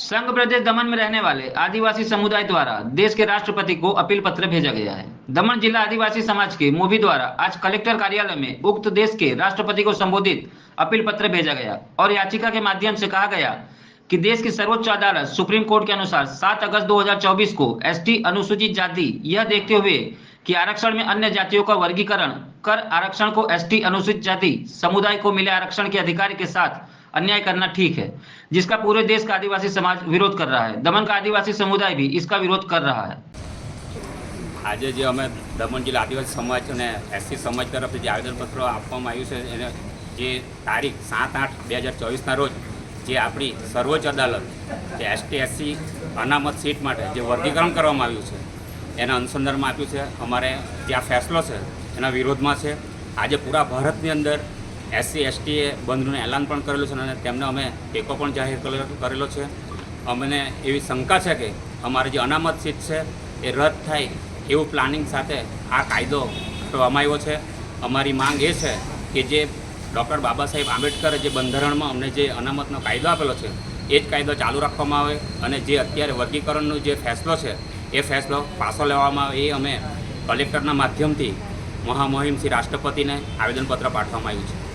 संघ प्रदेश दमन में रहने वाले आदिवासी समुदाय द्वारा देश के राष्ट्रपति को अपील पत्र भेजा गया है। दमन जिला आदिवासी समाज के मूवी द्वारा आज कलेक्टर कार्यालय में उक्त देश के राष्ट्रपति को संबोधित अपील पत्र भेजा गया और याचिका के माध्यम से कहा गया कि देश की सर्वोच्च अदालत सुप्रीम कोर्ट के अनुसार 7 अगस्त 2024 को एसटी अनुसूचित जाति यह देखते हुए कि आरक्षण में अन्य जातियों का वर्गीकरण कर आरक्षण को एसटी अनुसूचित जाति समुदाय को मिले आरक्षण के अधिकार के साथ अन्याय करना ठीक है, जिसका पूरे देश का आदिवासी समाज विरोध कर रहा है। दमन का आदिवासी समुदाय भी इसका विरोध कर रहा है। आज जो अमे दमन जिला आदिवासी समाज ने एससी समाज तरफ जो आवेदनपत्र आपवामां आव्युं छे एने जे तारीख 7/8/2024 रोज जे अपनी सर्वोच्च अदालत एसटी एससी अनामत सीट माटे जे वर्गीकरण करवामां आव्युं छे एना अनुसंधाનમાં आप्યું છે। અમારે જે આ ફેસલો છે એના વિરોધમાં છે। આજે પૂરા ભારતની અંદર એસસી એસટીએ બંધનું એલાન પણ કરેલું છે અને તેમને અમે ટેકો પણ જાહેર કરેલો છે। અમને એવી શંકા છે કે અમારી જે અનામત સીટ છે એ રદ થાય એવું પ્લાનિંગ સાથે આ કાયદો કરવામાં આવ્યો છે। અમારી માંગ એ છે કે જે ડૉક્ટર બાબા સાહેબ આંબેડકરે જે બંધારણમાં અમને જે અનામતનો કાયદો આપેલો છે એ જ કાયદો ચાલુ રાખવામાં આવે અને જે અત્યારે વર્ગીકરણનો જે ફેસલો છે એ ફેસલો પાછો લેવામાં આવે એ અમે કલેક્ટરના માધ્યમથી મહામહિમ શ્રી રાષ્ટ્રપતિને આવેદનપત્ર પાઠવવામાં આવ્યું છે।